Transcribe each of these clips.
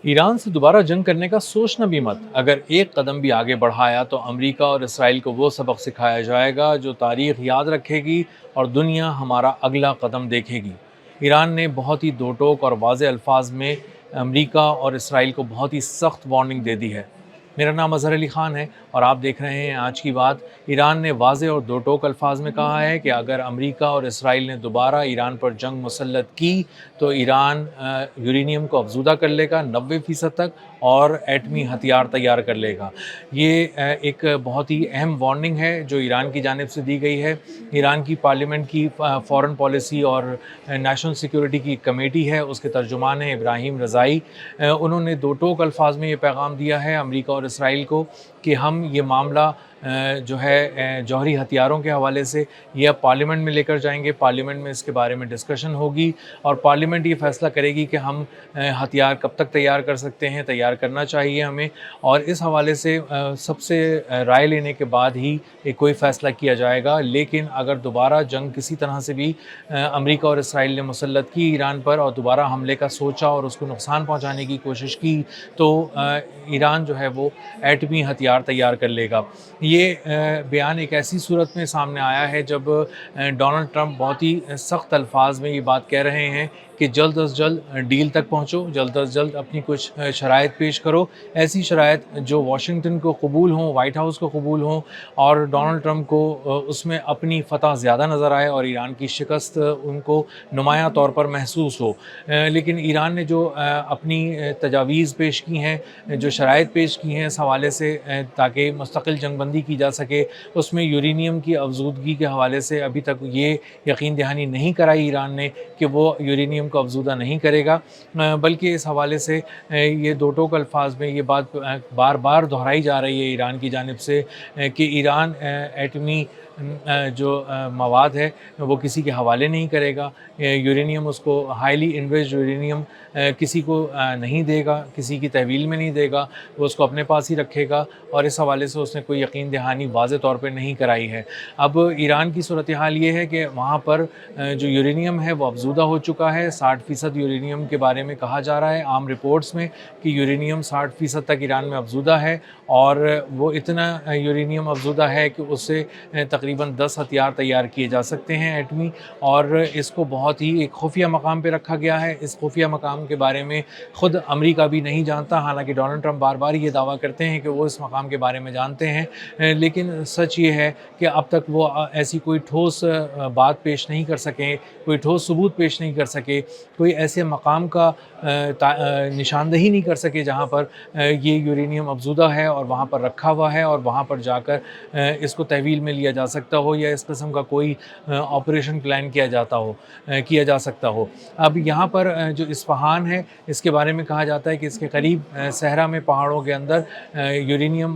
ایران سے دوبارہ جنگ کرنے کا سوچنا بھی مت۔ اگر ایک قدم بھی آگے بڑھایا تو امریکہ اور اسرائیل کو وہ سبق سکھایا جائے گا جو تاریخ یاد رکھے گی اور دنیا ہمارا اگلا قدم دیکھے گی۔ ایران نے بہت ہی دو ٹوک اور واضح الفاظ میں امریکہ اور اسرائیل کو بہت ہی سخت وارننگ دے دی ہے۔ میرا نام اظہر علی خان ہے اور آپ دیکھ رہے ہیں آج کی بات۔ ایران نے واضح اور دو ٹوک الفاظ میں کہا ہے کہ اگر امریکہ اور اسرائیل نے دوبارہ ایران پر جنگ مسلط کی تو ایران یورینیم کو افزودہ کر لے گا 90% تک اور ایٹمی ہتھیار تیار کر لے گا۔ یہ ایک بہت ہی اہم وارننگ ہے جو ایران کی جانب سے دی گئی ہے۔ ایران کی پارلیمنٹ کی فارن پالیسی اور نیشنل سیکیورٹی کی کمیٹی ہے، اس کے ترجمان ہیں ابراہیم رضائی۔ انہوں نے دو ٹوک الفاظ میں یہ پیغام دیا ہے امریکہ اور اسرائیل کو کہ ہم یہ معاملہ جو ہے جوہری ہتھیاروں کے حوالے سے یہ اب پارلیمنٹ میں لے کر جائیں گے۔ پارلیمنٹ میں اس کے بارے میں ڈسکشن ہوگی اور پارلیمنٹ یہ فیصلہ کرے گی کہ ہم ہتھیار کب تک تیار کر سکتے ہیں، تیار کرنا چاہیے ہمیں، اور اس حوالے سے سب سے رائے لینے کے بعد ہی کوئی فیصلہ کیا جائے گا۔ لیکن اگر دوبارہ جنگ کسی طرح سے بھی امریکہ اور اسرائیل نے مسلط کی ایران پر اور دوبارہ حملے کا سوچا اور اس کو نقصان پہنچانے کی کوشش کی تو ایران جو ہے وہ ایٹمی ہتھیار تیار کر لے گا۔ یہ بیان ایک ایسی صورت میں سامنے آیا ہے جب ڈونلڈ ٹرمپ بہت ہی سخت الفاظ میں یہ بات کہہ رہے ہیں کہ جلد از جلد ڈیل تک پہنچو، جلد از جلد اپنی کچھ شرائط پیش کرو، ایسی شرائط جو واشنگٹن کو قبول ہوں، وائٹ ہاؤس کو قبول ہوں اور ڈونلڈ ٹرمپ کو اس میں اپنی فتح زیادہ نظر آئے اور ایران کی شکست ان کو نمایاں طور پر محسوس ہو۔ لیکن ایران نے جو اپنی تجاویز پیش کی ہیں، جو شرائط پیش کی ہیں اس حوالے سے تاکہ مستقل جنگ بندی کی جا سکے، اس میں یورینیم کی افزودگی کے حوالے سے ابھی تک یہ یقین دہانی نہیں کرائی ایران نے کہ وہ یورینیم کو افزودہ نہیں کرے گا، بلکہ اس حوالے سے یہ دو ٹوک الفاظ میں یہ بات بار بار دہرائی جا رہی ہے ایران کی جانب سے کہ ایران ایٹمی جو مواد ہے وہ کسی کے حوالے نہیں کرے گا۔ یورینیم اس کو ہائیلی انریچڈ یورینیم کسی کو نہیں دے گا، کسی کی تحویل میں نہیں دے گا، وہ اس کو اپنے پاس ہی رکھے گا، اور اس حوالے سے اس نے کوئی یقین دہانی واضح طور پہ نہیں کرائی ہے۔ اب ایران کی صورتحال یہ ہے کہ وہاں پر جو یورینیم ہے وہ افزودہ ہو چکا ہے، 60% یورینیم کے بارے میں کہا جا رہا ہے عام رپورٹس میں کہ یورینیم 60% تک ایران میں افزودہ ہے، اور وہ اتنا یورینیم افزودہ ہے کہ اس سے تقریباً 10 ہتھیار تیار کیے جا سکتے ہیں ایٹمی، اور اس کو بہت ہی ایک خفیہ مقام پہ رکھا گیا ہے۔ اس خفیہ مقام کے بارے میں خود امریکہ بھی نہیں جانتا، حالانکہ ڈونلڈ ٹرمپ بار بار یہ دعویٰ کرتے ہیں کہ وہ اس مقام کے بارے میں جانتے ہیں، لیکن سچ یہ ہے کہ اب تک وہ ایسی کوئی ٹھوس بات پیش نہیں کر سکے، کوئی ٹھوس ثبوت پیش نہیں کر سکے، کوئی ایسے مقام کا نشاندہی نہیں کر سکے جہاں پر یہ یورینیم افزودہ ہے اور وہاں پر رکھا ہوا ہے اور وہاں پر جا کر اس کو تحویل میں لیا جا سکتا ہو یا اس قسم کا کوئی آپریشن پلان کیا جا سکتا ہو۔ اب یہاں پر جو اصفہان ہے اس کے بارے میں کہا جاتا ہے کہ اس کے قریب صحرا میں پہاڑوں کے اندر یورینیم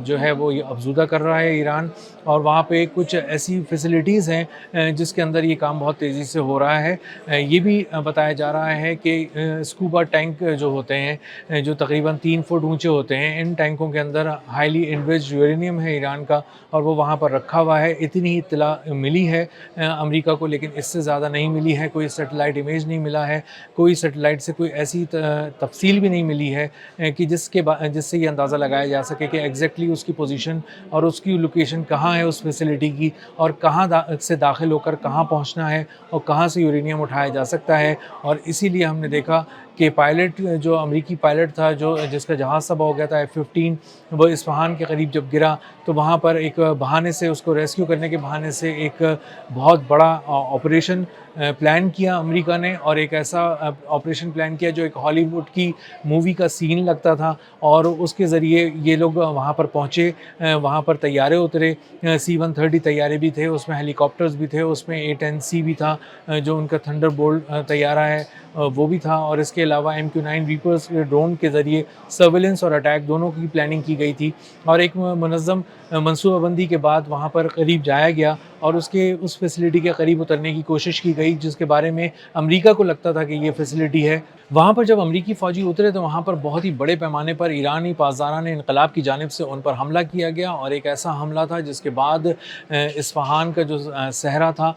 جو ہے وہ افزودہ کر رہا ہے ایران، اور وہاں پہ کچھ ایسی فیسلٹیز ہیں جس کے اندر یہ کام بہت تیزی سے ہو رہا ہے۔ یہ بھی بتایا جا رہا ہے کہ اسکوبا ٹینک جو ہوتے ہیں جو تقریباً 3 فٹ اونچے ہوتے ہیں، ان ٹینکوں کے اندر ہائیلی انریچڈ یورینیم ہے ایران کا اور وہ وہاں پر رکھا ہوا ہے۔ اتنی ہی اطلاع ملی ہے امریکہ کو، لیکن اس سے زیادہ نہیں ملی ہے، کوئی سیٹلائٹ امیج نہیں ملا ہے، کوئی سیٹلائٹ سے کوئی ایسی تفصیل بھی نہیں ملی ہے کہ جس سے یہ اندازہ لگایا جا سکے کہ ایگزیکٹلی اس کی پوزیشن اور اس کی لوکیشن کہاں ہے اس فیسلٹی کی، اور کہاں سے داخل ہو کر کہاں پہنچنا ہے اور کہاں سے یورینیم اٹھایا جا سکتا ہے۔ اور اسی لیے ہم نے دیکھا کہ پائلٹ جو امریکی پائلٹ تھا جس کا جہاز تباہ ہو گیا تھا F-15، وہ اصفہان کے قریب جب گرا تو وہاں پر ایک بہانے سے اس کو ریسکیو کرنے کے بہانے سے ایک بہت بڑا آپریشن پلان کیا امریکہ نے، اور ایک ایسا آپریشن پلان کیا جو ایک ہالی ووڈ کی مووی کا سین لگتا تھا، اور اس کے ذریعے یہ لوگ وہاں پر پہنچے، وہاں پر طیارے اترے، C-130 طیارے بھی تھے اس میں، ہیلی کاپٹرز بھی تھے اس میں، A-10C بھی تھا جو ان کا تھنڈر بولٹ طیارہ ہے وہ بھی تھا، اور اس کے علاوہ MQ-9 ریپرز ڈرون کے ذریعے سرویلنس اور اٹیک دونوں کی پلاننگ کی گئی تھی، اور ایک منظم منصوبہ بندی کے بعد وہاں پر قریب جایا گیا اور اس فیسلٹی کے قریب اترنے کی کوشش کی گئی جس کے بارے میں امریکہ کو لگتا تھا کہ یہ فیسلٹی ہے۔ وہاں پر جب امریکی فوجی اترے تو وہاں پر بہت ہی بڑے پیمانے پر ایرانی پاسداران انقلاب کی جانب سے ان پر حملہ کیا گیا، اور ایک ایسا حملہ تھا جس کے بعد اصفہان کا جو صحرا تھا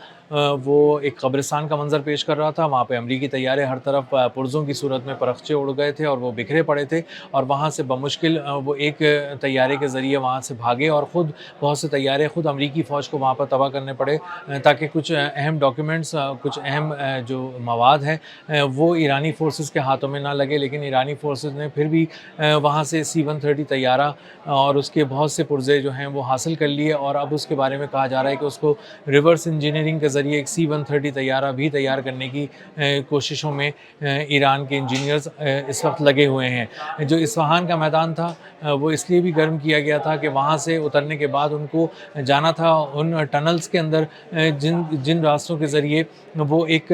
وہ ایک قبرستان کا منظر پیش کر رہا تھا۔ وہاں پہ امریکی طیارے ہر طرف پرزوں کی صورت میں پرخچے اڑ گئے تھے اور وہ بکھرے پڑے تھے، اور وہاں سے بمشکل وہ ایک طیارے کے ذریعے وہاں سے بھاگے، اور خود بہت سے طیارے خود امریکی فوج کو وہاں پر تباہ کرنے پڑے تاکہ کچھ اہم ڈاکیومنٹس، کچھ اہم جو مواد ہے وہ ایرانی فورسز کے ہاتھوں میں نہ لگے۔ لیکن ایرانی فورسز نے پھر بھی وہاں سے C-130 طیارہ اور اس کے بہت سے پرزے جو ہیں وہ حاصل کر لیے، اور اب اس کے بارے میں کہا جا رہا ہے کہ اس کو ریورس انجینئرنگ کے ذریعے ایک C-130 طیارہ بھی تیار کرنے کی کوششوں میں ایران کے انجینئرز اس وقت لگے ہوئے ہیں۔ جو اصفہان کا میدان تھا وہ اس لیے بھی گرم کیا گیا تھا کہ وہاں سے اترنے کے بعد ان کو جانا تھا ان ٹنلز کے اندر جن راستوں کے ذریعے وہ ایک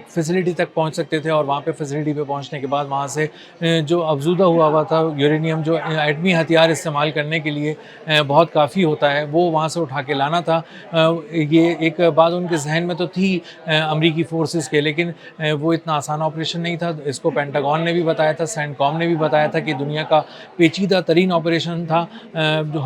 فیسلٹی تک پہنچ سکتے تھے، اور وہاں پہ فیسلٹی پہ پہنچنے کے بعد وہاں سے جو افزودہ ہوا تھا یورینیم، جو ایٹمی ہتھیار استعمال کرنے کے لیے بہت کافی ہوتا ہے، وہ وہاں سے اٹھا کے لانا تھا۔ یہ ایک بات ان کے ذہن میں تو تھی امریکی فورسز کے، لیکن وہ اتنا آسان آپریشن نہیں تھا۔ اس کو پینٹاگون نے بھی بتایا تھا، سینٹ کام نے بھی بتایا تھا کہ دنیا کا پیچیدہ ترین آپریشن تھا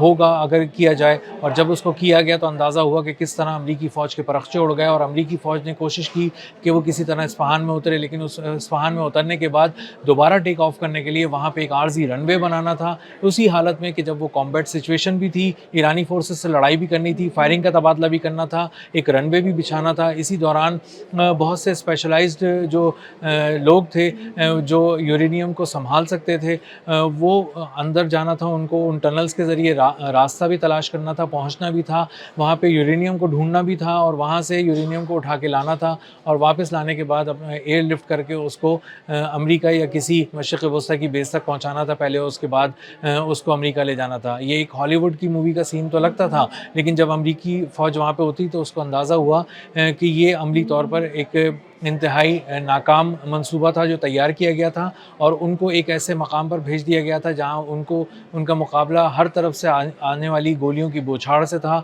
ہوگا اگر کیا جائے، اور جب اس کو کیا گیا تو اندازہ ہوا کہ کس طرح امریکی فوج کے پرخچے اڑ گئے، اور امریکی فوج نے کوشش کی کہ وہ کسی طرح اصفہان میں اترے، لیکن اس اصفہان میں اترنے کے بعد دوبارہ ٹیک آف کرنے کے لیے وہاں پہ ایک عارضی رن وے بنانا تھا، اسی حالت میں کہ جب وہ کمبیٹ سچویشن بھی تھی، ایرانی فورسز سے لڑائی بھی کرنی تھی، فائرنگ کا تبادلہ بھی کرنا تھا، ایک رن وے بھی بچھانا تھا۔ اسی دوران بہت سے اسپیشلائزڈ جو لوگ تھے جو یورینیم کو سنبھال سکتے تھے وہ اندر جانا تھا، ان کو ان ٹنلز کے ذریعے راستہ بھی تلاش کرنا تھا، پہنچنا بھی تھا، وہاں پہ یورینیم کو ڈھونڈنا بھی تھا، اور وہاں سے یورینیم کو اٹھا کے لانا تھا، اور واپس لانے کے بعد ایئر لفٹ کر کے اس کو امریکہ یا کسی مشرق وسطیٰ کی بیس تک پہنچانا تھا پہلے، اس کے بعد اس کو امریکہ لے جانا تھا۔ یہ ایک ہالی ووڈ کی مووی کا سین تو لگتا تھا، لیکن جب امریکی فوج وہاں پہ اتری تو اس کو اندازہ ہوا کہ یہ عملی طور پر ایک انتہائی ناکام منصوبہ تھا جو تیار کیا گیا تھا، اور ان کو ایک ایسے مقام پر بھیج دیا گیا تھا جہاں ان کا مقابلہ ہر طرف سے آنے والی گولیوں کی بوچھاڑ سے تھا،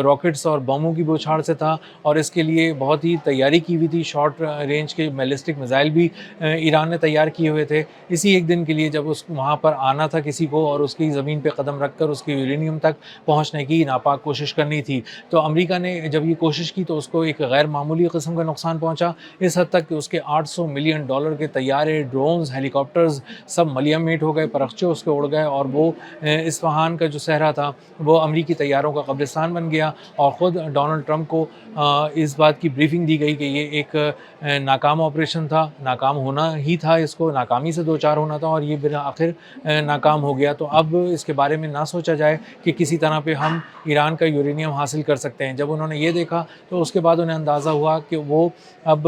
راکٹس اور بموں کی بوچھاڑ سے تھا، اور اس کے لیے بہت ہی تیاری کی ہوئی تھی۔ شارٹ رینج کے بیلسٹک میزائل بھی ایران نے تیار کیے ہوئے تھے، اسی ایک دن کے لیے جب اس وہاں پر آنا تھا کسی کو اور اس کی زمین پہ قدم رکھ کر اس کی یورینیم تک پہنچنے کی ناپاک کوشش کرنی تھی۔ تو امریکہ نے جب یہ کوشش کی تو اس کو ایک غیر معمولی قسم کا نقصان پہنچا، اس حد تک کہ اس کے $800 ملین کے طیارے، ڈرونز، ہیلی کاپٹرز سب ملیم میٹ ہو گئے، پرخچے اس کے اڑ گئے، اور وہ اصفہان کا جو صحرا تھا وہ امریکی طیاروں کا قبرستان بن گیا۔ اور خود ڈونلڈ ٹرمپ کو اس بات کی بریفنگ دی گئی کہ یہ ایک ناکام آپریشن تھا، ناکام ہونا ہی تھا، اس کو ناکامی سے دوچار ہونا تھا، اور یہ بالآخر ناکام ہو گیا۔ تو اب اس کے بارے میں نہ سوچا جائے کہ کسی طرح پہ ہم ایران کا یورینیم حاصل کر سکتے ہیں۔ جب انہوں نے یہ دیکھا تو اس کے بعد انہیں اندازہ ہوا کہ وہ اب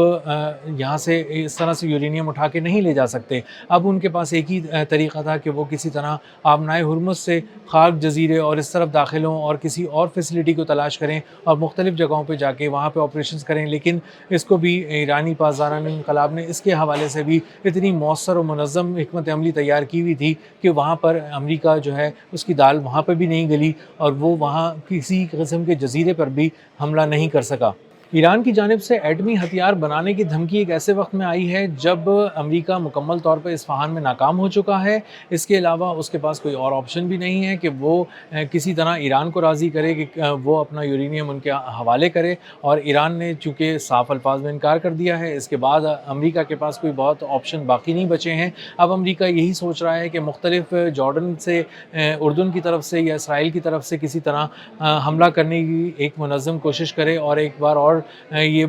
یہاں سے اس طرح سے یورینیم اٹھا کے نہیں لے جا سکتے۔ اب ان کے پاس ایک ہی طریقہ تھا کہ وہ کسی طرح آبنائے ہرمز سے خاک جزیرے اور اس طرف داخل ہوں اور کسی اور فیسلٹی کو تلاش کریں اور مختلف جگہوں پہ جا کے وہاں پہ آپریشنز کریں، لیکن اس کو بھی ایرانی پاسداران انقلاب نے اس کے حوالے سے بھی اتنی مؤثر و منظم حکمت عملی تیار کی ہوئی تھی کہ وہاں پر امریکہ جو ہے اس کی دال وہاں پہ بھی نہیں گلی، اور وہ وہاں کسی قسم کے جزیرے پر بھی حملہ نہیں کر سکا۔ ایران کی جانب سے ایٹمی ہتھیار بنانے کی دھمکی ایک ایسے وقت میں آئی ہے جب امریکہ مکمل طور پر اصفہان میں ناکام ہو چکا ہے۔ اس کے علاوہ اس کے پاس کوئی اور آپشن بھی نہیں ہے کہ وہ کسی طرح ایران کو راضی کرے کہ وہ اپنا یورینیم ان کے حوالے کرے، اور ایران نے چونکہ صاف الفاظ میں انکار کر دیا ہے، اس کے بعد امریکہ کے پاس کوئی بہت آپشن باقی نہیں بچے ہیں۔ اب امریکہ یہی سوچ رہا ہے کہ مختلف جارڈن سے، اردن کی طرف سے یا اسرائیل کی طرف سے کسی طرح حملہ کرنے کی ایک منظم کوشش کرے، اور ایک بار اور یہ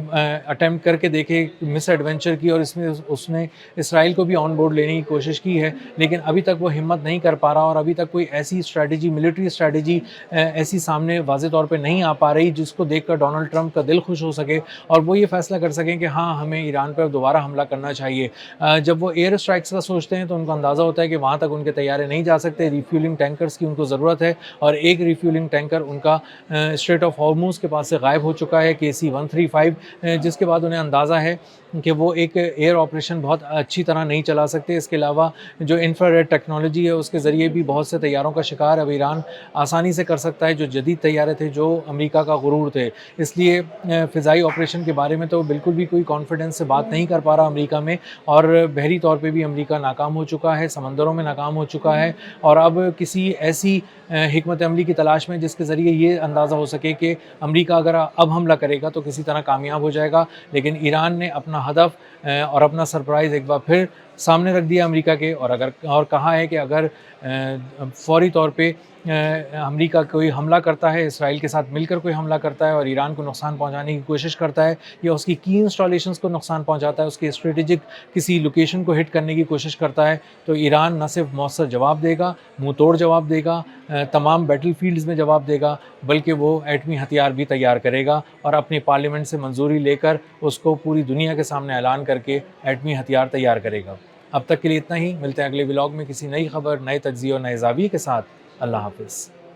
اٹیمپٹ کر کے دیکھے، مس ایڈونچر کی، اور اس میں اس نے اسرائیل کو بھی آن بورڈ لینے کی کوشش کی ہے، لیکن ابھی تک وہ ہمت نہیں کر پا رہا، اور ابھی تک کوئی ایسی اسٹریٹجی، ملٹری اسٹریٹجی ایسی سامنے واضح طور پہ نہیں آ پا رہی جس کو دیکھ کر ڈونلڈ ٹرمپ کا دل خوش ہو سکے اور وہ یہ فیصلہ کر سکیں کہ ہاں ہمیں ایران پر دوبارہ حملہ کرنا چاہیے۔ جب وہ ایئر اسٹرائکس کا سوچتے ہیں تو ان کو اندازہ ہوتا ہے کہ وہاں تک ان کے طیارے نہیں جا سکتے، ریفیولنگ ٹینکرز کی ان کو ضرورت ہے، اور ایک ریفیولنگ ٹینکر ان کا اسٹریٹ آف ہارموز کے پاس سے غائب ہو چکا ہے، KC-1 135 جس کے بعد انہیں اندازہ ہے کہ وہ ایک ایئر آپریشن بہت اچھی طرح نہیں چلا سکتے۔ اس کے علاوہ جو انفراریڈ ٹیکنالوجی ہے اس کے ذریعے بھی بہت سے طیاروں کا شکار اب ایران آسانی سے کر سکتا ہے، جو جدید طیارے تھے جو امریکہ کا غرور تھے۔ اس لیے فضائی آپریشن کے بارے میں تو بالکل بھی کوئی کانفیڈنس سے بات نہیں کر پا رہا امریکہ میں، اور بحری طور پہ بھی امریکہ ناکام ہو چکا ہے، سمندروں میں ناکام ہو چکا ہے، اور اب کسی ایسی حکمت عملی کی تلاش میں جس کے ذریعے یہ اندازہ ہو سکے کہ امریکہ اگر اب حملہ کرے گا تو کسی طرح کامیاب ہو جائے گا۔ لیکن ایران نے اپنا ہدف اور اپنا سرپرائز ایک بار پھر سامنے رکھ دیا امریکہ کے، اور کہا ہے کہ اگر فوری طور پہ امریکہ کوئی حملہ کرتا ہے، اسرائیل کے ساتھ مل کر کوئی حملہ کرتا ہے اور ایران کو نقصان پہنچانے کی کوشش کرتا ہے، یا اس کی انسٹالیشنز کو نقصان پہنچاتا ہے، اس کی اسٹریٹجک کسی لوکیشن کو ہٹ کرنے کی کوشش کرتا ہے، تو ایران نہ صرف مؤثر جواب دے گا، منہ توڑ جواب دے گا، تمام بیٹل فیلڈز میں جواب دے گا، بلکہ وہ ایٹمی ہتھیار بھی تیار کرے گا اور اپنی پارلیمنٹ سے منظوری لے کر اس کو پوری دنیا کے سامنے اعلان کر کے ایٹمی ہتھیار تیار کرے گا۔ اب تک کے لیے اتنا ہی، ملتے ہیں اگلے ولاگ میں کسی نئی خبر، نئے تجزیے اور نئے زاویے کے ساتھ۔ اللہ حافظ۔